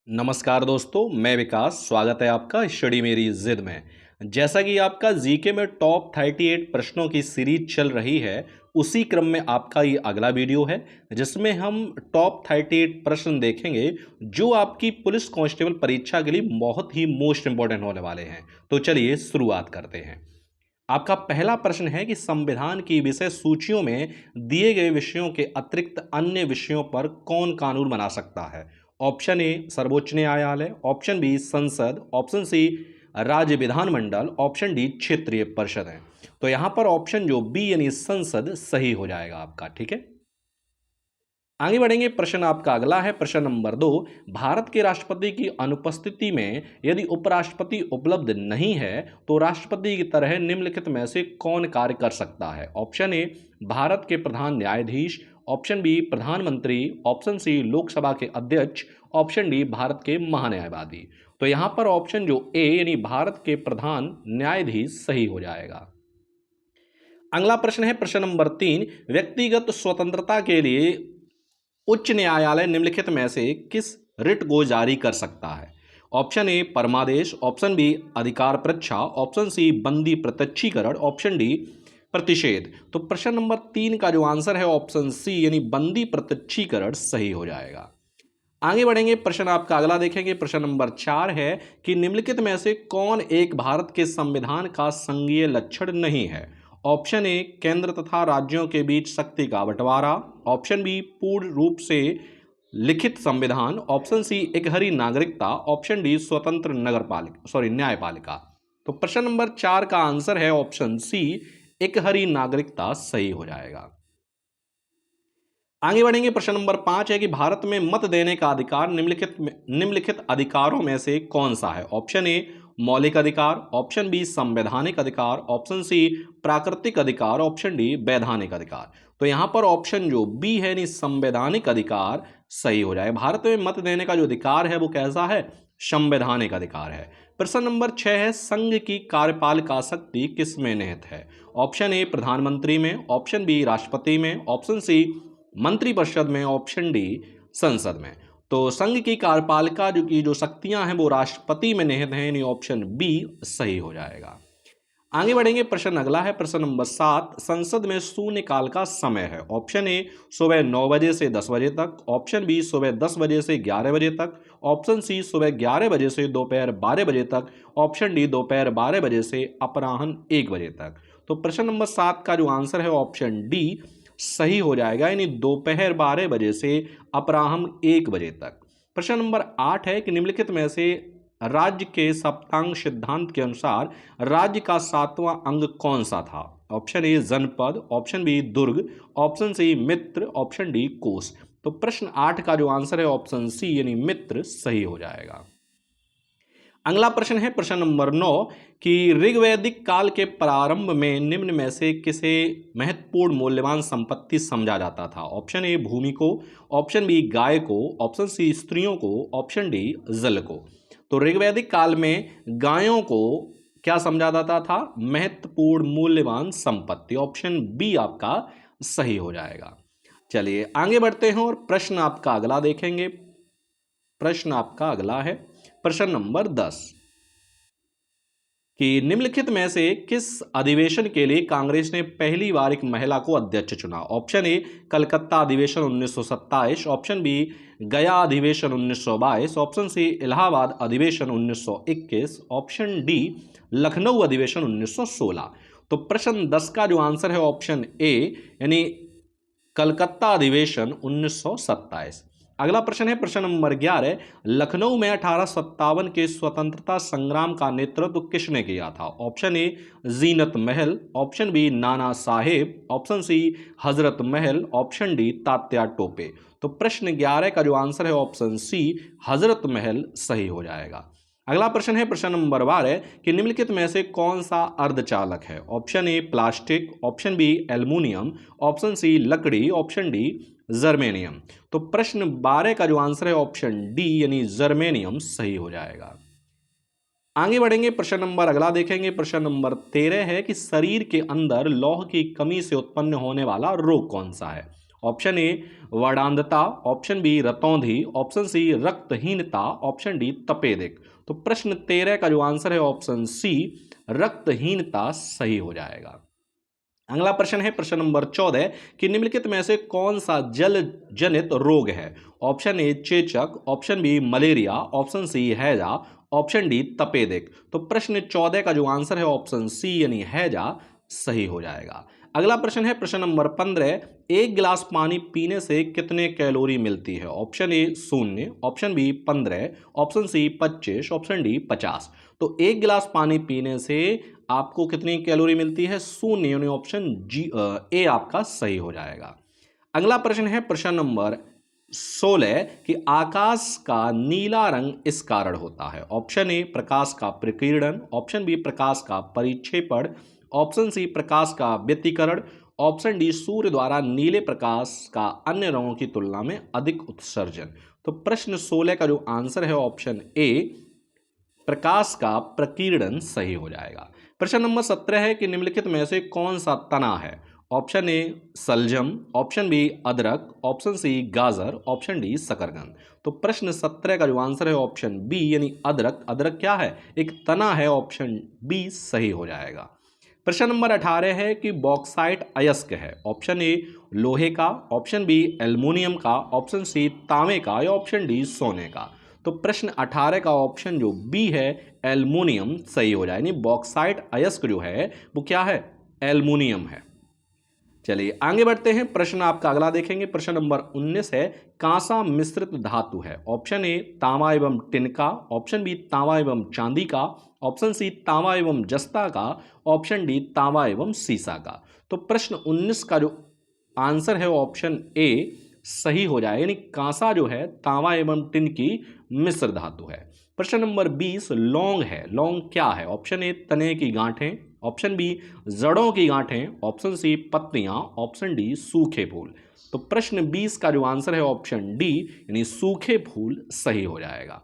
नमस्कार दोस्तों, मैं विकास। स्वागत है आपका स्टडी मेरी जिद में। जैसा कि आपका जीके में टॉप 38 प्रश्नों की सीरीज चल रही है, उसी क्रम में आपका ये अगला वीडियो है जिसमें हम टॉप 38 प्रश्न देखेंगे जो आपकी पुलिस कांस्टेबल परीक्षा के लिए बहुत ही मोस्ट इंपॉर्टेंट होने वाले हैं। तो चलिए शुरुआत करते हैं। आपका पहला प्रश्न है कि संविधान की विषय सूचियों में दिए गए विषयों के अतिरिक्त अन्य विषयों पर कौन कानून बना सकता है। ऑप्शन ए सर्वोच्च न्यायालय, ऑप्शन बी संसद, ऑप्शन सी राज्य विधानमंडल, ऑप्शन डी क्षेत्रीय परिषद है। तो यहां पर ऑप्शन जो बी यानी संसद सही हो जाएगा आपका। ठीक है, आगे बढ़ेंगे। प्रश्न आपका अगला है, प्रश्न नंबर 2। भारत के राष्ट्रपति की अनुपस्थिति में यदि उपराष्ट्रपति उपलब्ध नहीं है तो राष्ट्रपति की तरह निम्नलिखित में से कौन कार्य कर सकता है। ऑप्शन ए भारत के प्रधान न्यायाधीश, ऑप्शन बी प्रधानमंत्री, ऑप्शन सी लोकसभा के अध्यक्ष, ऑप्शन डी भारत के महान्यायवादी। तो यहां पर ऑप्शन जो ए यानी भारत के प्रधान न्यायाधीश सही हो जाएगा। अगला प्रश्न है, प्रश्न नंबर 3। व्यक्तिगत स्वतंत्रता के लिए उच्च न्यायालय निम्नलिखित में से किस रिट को जारी कर सकता है। ऑप्शन ए परमादेश, ऑप्शन बी अधिकार परीक्षा, ऑप्शन सी बंदी प्रत्यक्षीकरण, ऑप्शन डी प्रतिषेध। तो प्रश्न नंबर 3 का जो आंसर है ऑप्शन सी यानी बंदी प्रत्यक्षीकरण सही हो जाएगा। आगे बढ़ेंगे, प्रश्न आपका अगला देखेंगे। प्रश्न नंबर 4 है कि निम्नलिखित में से कौन एक भारत के संविधान का संघीय लक्षण नहीं है। ऑप्शन ए केंद्र तथा राज्यों के बीच शक्ति का बंटवारा, ऑप्शन बी पूर्ण रूप से लिखित संविधान, ऑप्शन सी एकहरी नागरिकता, ऑप्शन डी स्वतंत्र न्यायपालिका। तो प्रश्न नंबर 4 का आंसर है ऑप्शन सी एकहरी नागरिकता सही हो जाएगा। आगे बढ़ेंगे, प्रश्न नंबर 5 है कि भारत में मत देने का अधिकार निम्नलिखित अधिकारों में से कौन सा है। ऑप्शन ए मौलिक अधिकार, ऑप्शन बी संवैधानिक अधिकार, ऑप्शन सी प्राकृतिक अधिकार, ऑप्शन डी वैधानिक अधिकार। तो यहां पर ऑप्शन जो बी है यानी संवैधानिक अधिकार सही हो जाए। भारत में मत देने का जो अधिकार है वो कैसा है, संवैधानिक अधिकार है। प्रश्न नंबर 6 है संघ की कार्यपालिका शक्ति किस में निहित है। ऑप्शन ए प्रधानमंत्री में, ऑप्शन बी राष्ट्रपति में, ऑप्शन सी मंत्रिपरिषद में, ऑप्शन डी संसद में। तो संघ की कार्यपालिका जो शक्तियां हैं वो राष्ट्रपति में निहित हैं, यानी ऑप्शन बी सही हो जाएगा। आगे बढ़ेंगे, प्रश्न अगला है, प्रश्न नंबर 7। संसद में शून्यकाल का समय है। ऑप्शन ए सुबह 9 बजे से 10 बजे तक, ऑप्शन बी सुबह 10 बजे से 11 बजे तक, ऑप्शन सी सुबह 11 बजे से दोपहर 12 बजे तक, ऑप्शन डी दोपहर 12 बजे से अपराह्न 1 बजे तक। तो प्रश्न नंबर 7 का जो आंसर है ऑप्शन डी सही हो जाएगा, यानी दोपहर 12 बजे से अपराह्न 1 बजे तक। प्रश्न नंबर 8 है कि निम्नलिखित में से राज्य के सप्तांग सिद्धांत के अनुसार राज्य का 7वां अंग कौन सा था। ऑप्शन ए जनपद, ऑप्शन बी दुर्ग, ऑप्शन सी मित्र, ऑप्शन डी कोष। तो प्रश्न 8 का जो आंसर है ऑप्शन सी यानी मित्र सही हो जाएगा। अगला प्रश्न है, प्रश्न नंबर 9 कि ऋग्वैदिक काल के प्रारंभ में निम्न में से किसे महत्वपूर्ण मूल्यवान संपत्ति समझा जाता था। ऑप्शन ए भूमि को, ऑप्शन बी गाय को, ऑप्शन सी स्त्रियों को, ऑप्शन डी जल को। तो ऋग्वैदिक काल में गायों को क्या समझा जाता था, महत्वपूर्ण मूल्यवान संपत्ति। ऑप्शन बी आपका सही हो जाएगा। चलिए आगे बढ़ते हैं और प्रश्न आपका अगला देखेंगे। प्रश्न आपका अगला है, प्रश्न नंबर 10 कि निम्नलिखित में से किस अधिवेशन के लिए कांग्रेस ने पहली बार एक महिला को अध्यक्ष चुना। ऑप्शन ए कलकत्ता अधिवेशन 1927, ऑप्शन बी गया अधिवेशन 1922, ऑप्शन सी इलाहाबाद अधिवेशन 1921, ऑप्शन डी लखनऊ अधिवेशन 1916। तो प्रश्न 10 का जो आंसर है ऑप्शन ए यानी कलकत्ता अधिवेशन 1927। अगला प्रश्न है, प्रश्न नंबर 11। लखनऊ में 1857 के स्वतंत्रता संग्राम का नेतृत्व किसने किया था। ऑप्शन ए जीनत महल, option B Nana Saheb, option C Hazrat Mahal, option D Tatya Tope. तो प्रश्न 11 का जो आंसर है ऑप्शन सी हजरत महल सही हो जाएगा। अगला प्रश्न है, प्रश्न नंबर 12 कि निम्नलिखित में से कौन सा अर्धचालक है। Option A plastic, option B aluminium, option C लकड़ी, ऑप्शन डी जर्मेनियम। तो प्रश्न 12 का जो आंसर है ऑप्शन डी यानी जर्मेनियम सही हो जाएगा। आगे बढ़ेंगे, प्रश्न नंबर अगला देखेंगे। प्रश्न नंबर 13 है कि शरीर के अंदर लौह की कमी से उत्पन्न होने वाला रोग कौन सा है। ऑप्शन ए वर्णांधता, ऑप्शन बी रतौंधी, ऑप्शन सी रक्तहीनता, ऑप्शन डी तपेदिक। तो प्रश्न 13 का जो आंसर है ऑप्शन सी रक्तहीनता सही हो जाएगा। अगला प्रश्न है प्रश्न नंबर 14 कि निम्नलिखित में से कौन सा जल जनित रोग है। ऑप्शन ए चेचक, option B malaria, option C हैजा, ऑप्शन डी तपेदिक। तो प्रश्न 14 का जो आंसर है ऑप्शन सी यानी हैजा सही हो जाएगा। अगला प्रश्न है प्रश्न नंबर 15 एक गिलास पानी पीने से कितने कैलोरी मिलती है। Option A 0, option B 15, option C 25, option D 50। तो एक गिलास पानी पीने से आपको कितनी कैलोरी मिलती है 0 यानी ऑप्शन जी ए आपका सही हो जाएगा। अगला प्रश्न है प्रश्न नंबर 16 कि आकाश का नीला रंग इस कारण होता है। ऑप्शन ए प्रकाश का प्रकीर्णन, ऑप्शन बी प्रकाश का परिक्षेपण, ऑप्शन सी प्रकाश का व्यतिकरण, ऑप्शन डी सूर्य द्वारा नीले प्रकाश का अन्य रंगों की तुलना में अधिक उत्सर्जन। तो प्रश्न 16 का जो आंसर है ऑप्शन ए प्रकाश का प्रकीर्णन सही हो जाएगा। प्रश्न नंबर 17 है कि निम्नलिखित में से कौन सा तना है। ऑप्शन ए सलजम, ऑप्शन बी अदरक, ऑप्शन सी गाजर, ऑप्शन डी शकरकंद। तो प्रश्न 17 का जो आंसर है ऑप्शन बी यानी अदरक। अदरक क्या है एक तना है, ऑप्शन बी सही हो जाएगा। प्रश्न नंबर 18 है कि बॉक्साइट अयस्क है। ऑप्शन ए लोहे का, ऑप्शन बी एल्युमिनियम का, ऑप्शन सी तांबे का या ऑप्शन डी सोने का। तो प्रश्न 18 का ऑप्शन जो बी है एल्युमिनियम सही हो जाए, यानी बॉक्साइट अयस्क जो है वो क्या है एल्युमिनियम है। चलिए आगे बढ़ते हैं, प्रश्न आपका अगला देखेंगे। प्रश्न नंबर 19 है कांसा मिश्रित धातु है। ऑप्शन ए तांबा एवं टिन का, ऑप्शन बी तांबा एवं चांदी का, ऑप्शन सी तांबा एवं जस्ता का, ऑप्शन डी तांबा एवं सीसा का। तो प्रश्न 19 का जो आंसर है ऑप्शन ए सही हो जाए, यानी कांसा जो है तांबा एवं टिन की मिश्र धातु है। प्रश्न नंबर 20 लौंग है। लौंग क्या है। ऑप्शन ए तने की गांठें, ऑप्शन बी जड़ों की गांठें, ऑप्शन सी पत्तियां, ऑप्शन डी सूखे फूल। तो प्रश्न 20 का जो आंसर है ऑप्शन डी यानी सूखे फूल सही हो जाएगा।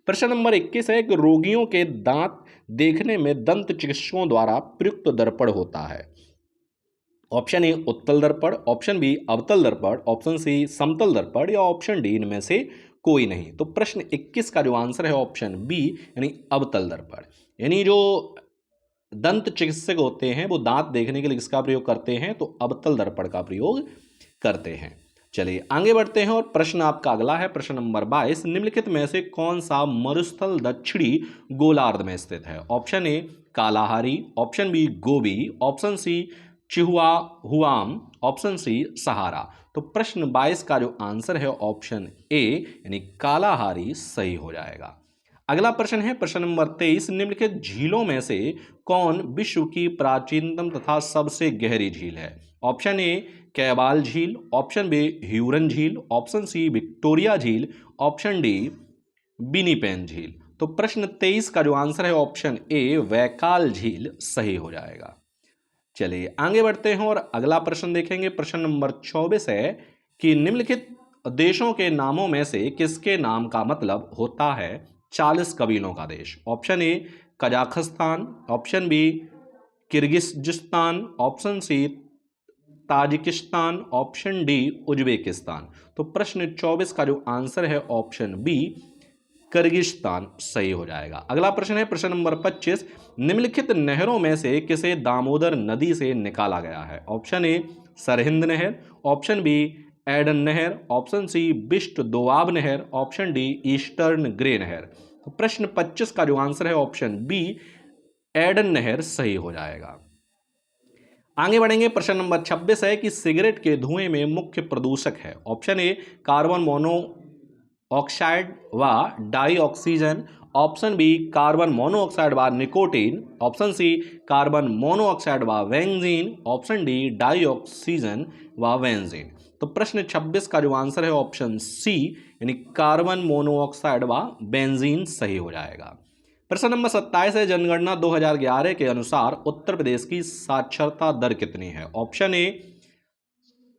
प्रश्न नंबर 21 है कि रोगियों के दांत देखने में दंत चिकित्सकों द्वारा प्रयुक्त दर्पण होता है। ऑप्शन ए उत्तल दर्पण, ऑप्शन बी अवतल दर्पण, ऑप्शन सी समतल दर्पण या ऑप्शन डी इनमें से कोई नहीं। तो प्रश्न 21 का जो आंसर है ऑप्शन बी यानी अवतल दर्पण। यानी जो दंत चिकित्सक होते हैं वो दांत देखने के लिए किसका प्रयोग करते हैं तो अवतल दर्पण का प्रयोग करते हैं। चलिए आगे बढ़ते हैं और प्रश्न आपका अगला है प्रश्न नंबर 22 निम्नलिखित में से कौन सा मरुस्थल दक्षिणी गोलार्ध में स्थित है। Option A Kalahari, option B Gobi, option C Chihuahua, option C Sahara. तो प्रश्न 22 का जो आंसर है ऑप्शन ए यानी कालाहारी सही हो जाएगा। अगला प्रश्न है प्रश्न नंबर 23 निम्नलिखित झीलों में से कौन विश्व की प्राचीनतम तथा सबसे गहरी झील है। ऑप्शन ए कैबाल झील, ऑप्शन बी ह्यूरन झील, ऑप्शन सी विक्टोरिया झील, ऑप्शन डी बिनीपेन झील। तो प्रश्न 23 का जो आंसर है ऑप्शन ए वैकाल झील सही हो जाएगा। चलिए आगे बढ़ते हैं और अगला प्रश्न देखेंगे। प्रश्न नंबर 24 है कि निम्नलिखित देशों के नामों में से किसके नाम का मतलब होता है 40 कबीलों का देश। Option A Kazakhstan, option B Kyrgyzstan, option C Tajikistan, option D Uzbekistan. तो प्रश्न 24 का जो आंसर है ऑप्शन बी किर्गिस्तान सही हो जाएगा। अगला प्रश्न है प्रश्न नंबर 25 निम्नलिखित नहरों में से किसे दामोदर नदी से निकाला गया है। ऑप्शन ए सरहिंद नहर, ऑप्शन बी एडन नहर, ऑप्शन सी बिस्ट दोआब नहर, ऑप्शन डी ईस्टर्न ग्रे नहर। तो प्रश्न 25 का जो आंसर है ऑप्शन बी एडन नहर सही हो जाएगा। आगे बढ़ेंगे प्रश्न नंबर 26 है कि सिगरेट के धुएं में मुख्य प्रदूषक है। Option A carbon mono oxide व di oxygen, option B carbon monoxide व nicotine, option C carbon monoxide व benzene, option D di oxygen व बेंजीन। तो प्रश्न 26 का जो आंसर है ऑप्शन सी यानी कार्बन मोनोऑक्साइड व बेंजीन सही हो जाएगा। प्रश्न नंबर 27 है जनगणना 2011 के अनुसार उत्तर प्रदेश की साक्षरता दर कितनी है। Option A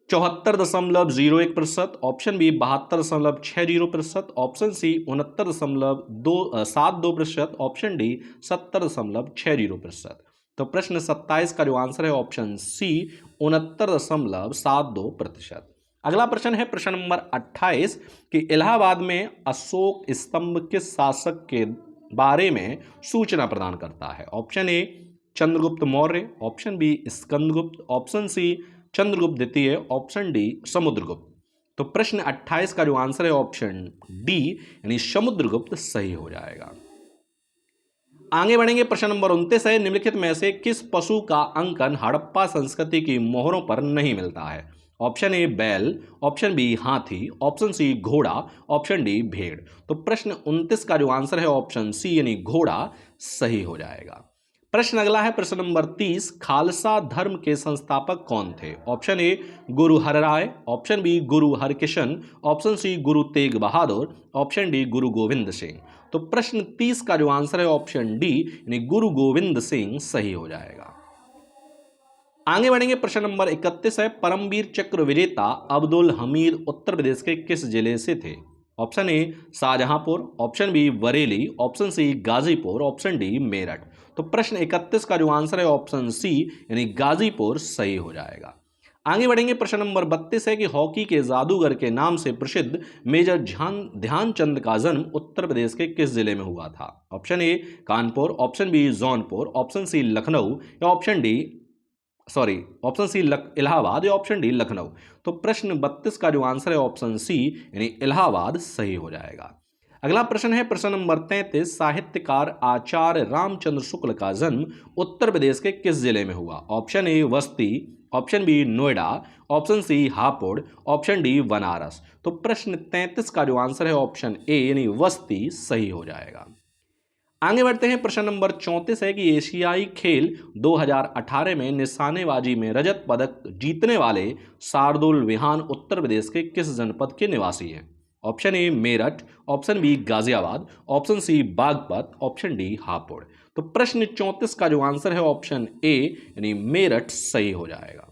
74.01%, option B 72.60%, option C 69.72%, option D 70.60%। तो प्रश्न 27 का जो आंसर है ऑप्शन सी 69.72%। अगला प्रश्न है प्रश्न नंबर 28 कि इलाहाबाद में अशोक स्तंभ किस शासक के बारे में सूचना प्रदान करता है। Option A Chandragupta Maurya, option B Skandagupta, option C Chandragupta द्वितीय, ऑप्शन डी समुद्रगुप्त। तो प्रश्न 28 का जो आंसर है ऑप्शन डी यानी समुद्रगुप्त सही हो जाएगा। आगे बढ़ेंगे प्रश्न नंबर 29 है निम्नलिखित में से किस पशु का अंकन हड़प्पा संस्कृति की मोहरों पर नहीं मिलता है। ऑप्शन ए बैल, ऑप्शन बी हाथी, ऑप्शन सी घोड़ा, ऑप्शन डी भेड़। तो प्रश्न 29 का जो आंसर है ऑप्शन सी यानी घोड़ा सही हो जाएगा। प्रश्न अगला है प्रश्न नंबर 30 खालसा धर्म के संस्थापक कौन थे। ऑप्शन ए गुरु हरराय, ऑप्शन बी गुरु Harkishan, option C Guru Tegh Bahadur, option D गुरु गोविंद सिंह। तो प्रश्न 30 का जो आंसर है ऑप्शन डी यानी गुरु गोविंद सिंह सही हो जाएगा। आगे बढ़ेंगे प्रश्न नंबर 31 है परमवीर चक्र विजेता अब्दुल हमीद उत्तर प्रदेश के किस जिले से थे। Option A Shahjahanpur, option B Bareilly, option C Ghazipur, option D Meerut. तो प्रश्न 31 का जो आंसर है ऑप्शन सी यानी गाजीपुर सही हो जाएगा। आगे बढ़ेंगे प्रश्न नंबर 32 है कि हॉकी के जादूगर के नाम से प्रसिद्ध मेजर ध्यानचंद का जन्म उत्तर प्रदेश के किस जिले में हुआ था। Option A Kanpur, option B Jaunpur, option C Lucknow या ऑप्शन सी इलाहाबाद या ऑप्शन डी लखनऊ। तो प्रश्न 32 का जो आंसर है ऑप्शन सी यानी इलाहाबाद सही हो जाएगा। अगला प्रश्न है प्रश्न नंबर 33 साहित्यकार आचार्य रामचंद्र शुक्ल का जन्म उत्तर प्रदेश के किस जिले में हुआ। Option A Basti, option B Noida, option C Hapur, option D Banaras. तो प्रश्न 33 का जो आंसर है ऑप्शन ए यानी बस्ती सही हो जाएगा। आगे बढ़ते हैं प्रश्न नंबर 34 है कि एशियाई खेल 2018 में निशानेबाजी में रजत पदक जीतने वाले शार्दुल विहान उत्तर प्रदेश के किस जनपद के निवासी हैं। Option A Meerut, option B Ghaziabad, option C Baghpat, option D Hapur. तो प्रश्न 34 का जो आंसर है ऑप्शन ए यानी मेरठ सही हो जाएगा।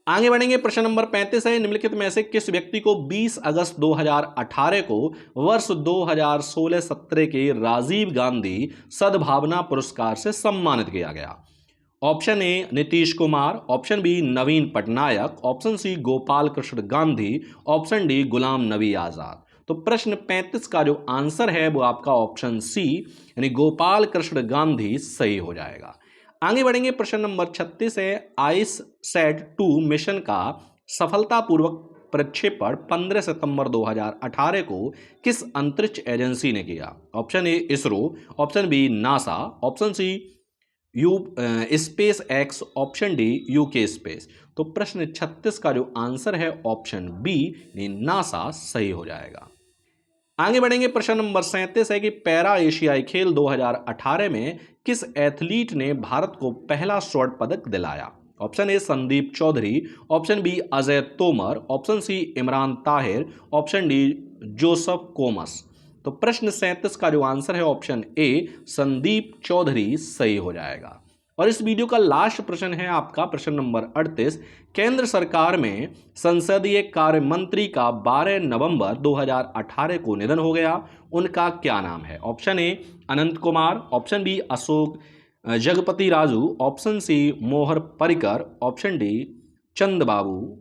आगे बढ़ेंगे प्रश्न नंबर 35 है निम्नलिखित में से किस व्यक्ति को 20 अगस्त 2018 को वर्ष 2016-17 के राजीव गांधी सद्भावना पुरस्कार से सम्मानित किया गया। Option A Nitish Kumar, option B Naveen Patnaik, option C Gopal Krishna Gandhi, option D Ghulam Nabi Azad. तो प्रश्न 35 का जो आंसर है वो आपका ऑप्शन सी यानी गोपाल कृष्ण गांधी सही हो जाएगा। आगे बढ़ेंगे प्रश्न नंबर 36 है ICESat-2 मिशन का सफलतापूर्वक प्रक्षेपण 15 सितंबर 2018 को किस अंतरिक्ष एजेंसी ने किया। Option A ISRO, option B NASA, option C space X, option D UK space. तो प्रश्न 36 का जो आंसर है ऑप्शन बी नासा सही हो जाएगा। आगे बढ़ेंगे प्रश्न नंबर 37 है कि पैरा एशियाई खेल 2018 में किस एथलीट ने भारत को पहला स्वर्ण पदक दिलाया। Option A Sandeep Chaudhary, option B Ajay Tomar, option C Imran Tahir, option D Joseph कोमस। तो प्रश्न 37 का जो आंसर है ऑप्शन ए संदीप चौधरी सही हो जाएगा। और इस वीडियो का लास्ट प्रश्न है आपका प्रश्न नंबर 38 केंद्र सरकार में संसदीय कार्य मंत्री का 12 नवंबर 2018 को निधन हो गया, उनका क्या नाम है। Option A Anant Kumar, option B Ashok Jagapati Raju, option C Mohar Parrikar, option D Chandrababu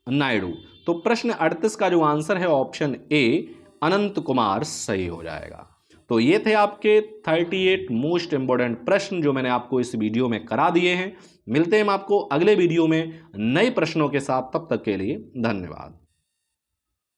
Naidu. तो प्रश्न 38 का जो आंसर है ऑप्शन ए अनंत कुमार सही हो जाएगा। तो ये थे आपके 38 मोस्ट इंपॉर्टेंट प्रश्न जो मैंने आपको इस वीडियो में करा दिए हैं। मिलते हैं हम आपको अगले वीडियो में नए प्रश्नों के साथ, तब तक के लिए धन्यवाद।